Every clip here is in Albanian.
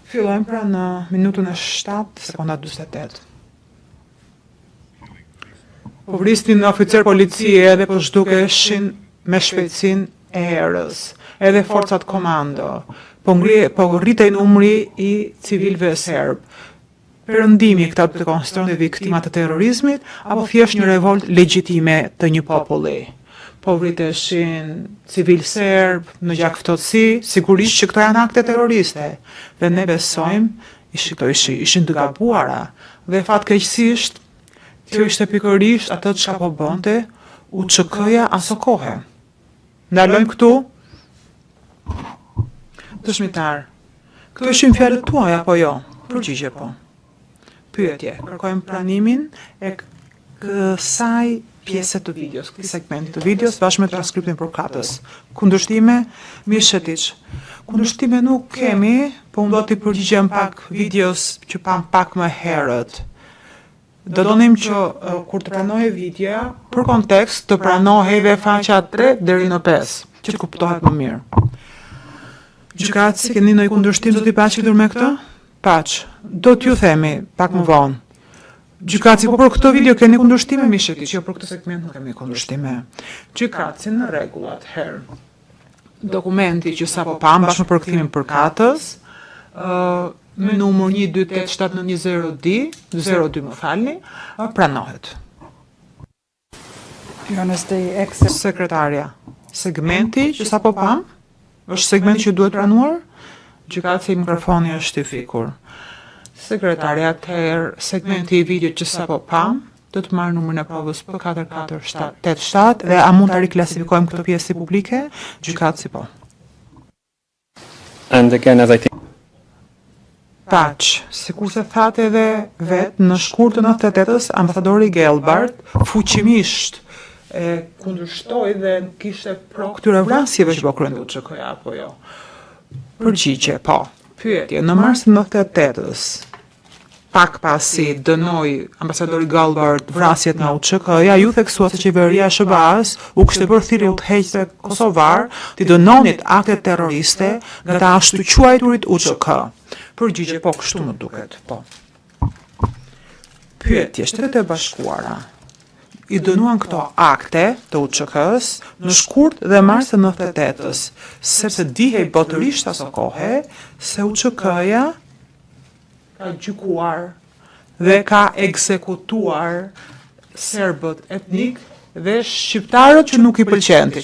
Fillojmë pra në minutën e 7, sekonda 48. Po vrisnin oficer policie edhe po zhdukeshin me shpejtësinë e erës, edhe forcat komando. Po rritej numri i civilëve serb. Perëndimi këta do të konsiderohen viktima të terrorizmit apo thjesht një revolt legjitime të një populli. Po vriteshin civil serb në gjak ftohtësi, sigurisht që këto janë akte terroriste. Dhe ne besojmë ishin të gabuara dhe fatkeqësisht kjo ishte pikërisht atë çka po bënte UÇK-ja aso kohe. Ndalojmë këtu. Dëshmitar, këto ishin fjalët tuaja apo jo? Përgjigje po. Pyetje, kërkojmë pranimin e kësaj pjese të videos, këtij segmenti të videos bashkë me transkriptin përkatës. Kundërshtime, Mirshetiç. Kundërshtime nuk kemi, po unë do t'i përgjigjem pak videos që pam pak më herët. Do donim që kur të pranohej videoja, për kontekst të pranohej dhe faqja 3 deri në 5, që të kuptohet më mirë. Gjykatësi, keni ndonjë kundërshtim do t'i paqitur me këtë? Paq. Do t'ju themi pak më vonë. Gjykatësi, po për këtë video keni kundërshtime, Mirshetiç, jo për këtë segment nuk kemi kundërshtime. Gjykatësi në rregull atëherë. Dokumenti që sapo pam bashkë me përkthimin përkatës, me numër 1287920D, më falni, pranohet. Sekretarja, segmenti që sapo pam, është segmenti që duhet pranuar? Gjykatësi, mikrofoni është i fikur. Sekretarja, atëherë segmenti i video që sapo pam, do të marrë numrin e provës P44787 dhe a mund ta riklasifikojmë këtë pjesë si publike? Gjykatësi po. And again, as I think Paq, sikur se thatë edhe vetë, në shkurt të 98-s, ambasadori Gelbart fuqimisht e kundërshtoi dhe kishte pro këtyre vrasjeve që po kryen UÇK-ja apo jo. Përgjigje, po. Pyetje, në mars 98-s, pak pasi dënoi ambasadori Gelbart vrasjet nga UÇK-ja, ju theksua se qeveria e SBA-s u kishte bërë thirrje udhëheqëse kosovar të dënonit akte terroriste nga të ashtu quajturit UÇK. Përgjigje, po, kështu më duket, po. Pyetje, Shtetet e Bashkuara i dënuan këto akte të UÇK-s në shkurt dhe mars të 98-s, sepse dihej botërisht aso kohe se UÇK-ja ka gjykuar dhe ka ekzekutuar serbët etnik dhe shqiptarët që nuk i pëlqente.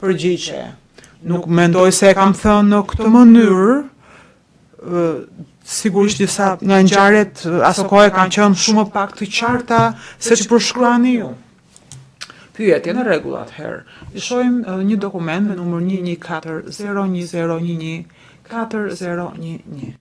Përgjigje, nuk mendoj se e kam thënë në këtë mënyrë. Sigurisht disa nga ngjarjet aso kohë kanë qenë shumë pak të qarta se që përshkruani ju. Pyetje, në rregull atëherë. I shohim një dokument me numër 11401114011.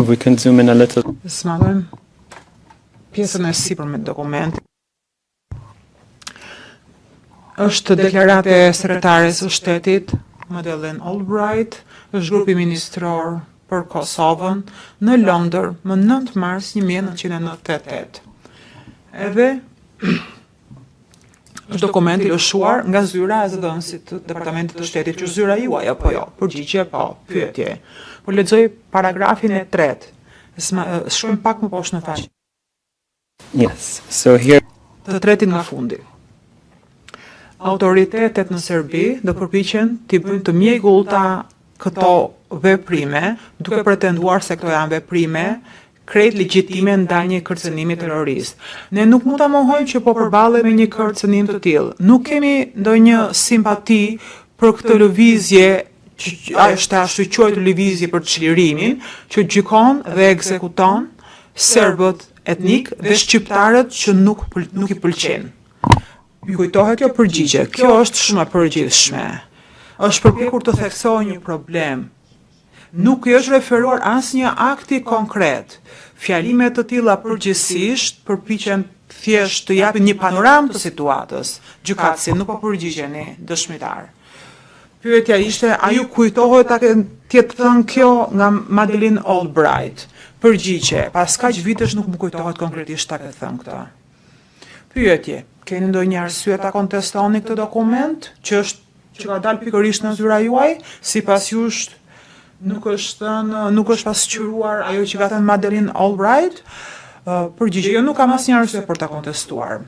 we can zoom in a little. Smalojmë pjesën e sipërme të dokumentit. Është deklarata e sekretares së shtetit, Madeleine Albright, është grupi ministror për Kosovën në Londër më 9 mars 1998. Edhe është dokumenti lëshuar nga zyra e zëdhënësit të departamentit të shtetit, që zyra juaj apo jo? Përgjigje po, pyetje. Po lexoj paragrafin e 3. Shkojmë pak më poshtë në faqe. Yes, so here Të tretin nga fundi. Autoritetet në Serbi do përpiqen t'i bëjnë të mjegullta këto veprime, duke pretenduar se këto janë veprime krejt legjitime ndaj një kërcënimi terrorist. Ne nuk mund ta mohojmë që po përballemi me një kërcënim të tillë. Nuk kemi ndonjë simpati për këtë lëvizje që është ashtu quajtur lëvizje për çlirimin, që gjykon dhe ekzekuton serbët etnik dhe shqiptarët që nuk i pëlqen. Ju kujtohet kjo përgjigje? Kjo është shumë e përgjithshme. Është përpjekur të theksojë një problem. Nuk i është referuar asnjë akti konkret. Fjalimet të tilla përgjithsisht përpiqen thjesht të japin një panoramë të situatës. Gjykatësi, nuk po përgjigjeni, dëshmitar. Pyetja ishte, a ju kujtohet tjetë thënë kjo nga Madeleine Albright? Përgjigje, pas kaq vitesh nuk më kujtohet konkretisht ta ke thënë këtë. Pyetje, keni ndonjë arsye ta kontestoni këtë dokument që ka dalë pikërisht në zyra juaj, sipas jush nuk është pasqyruar ajo që ka thënë Madeleine Albright? Përgjigje, jo, nuk kam asnjë arsye për ta kontestuar.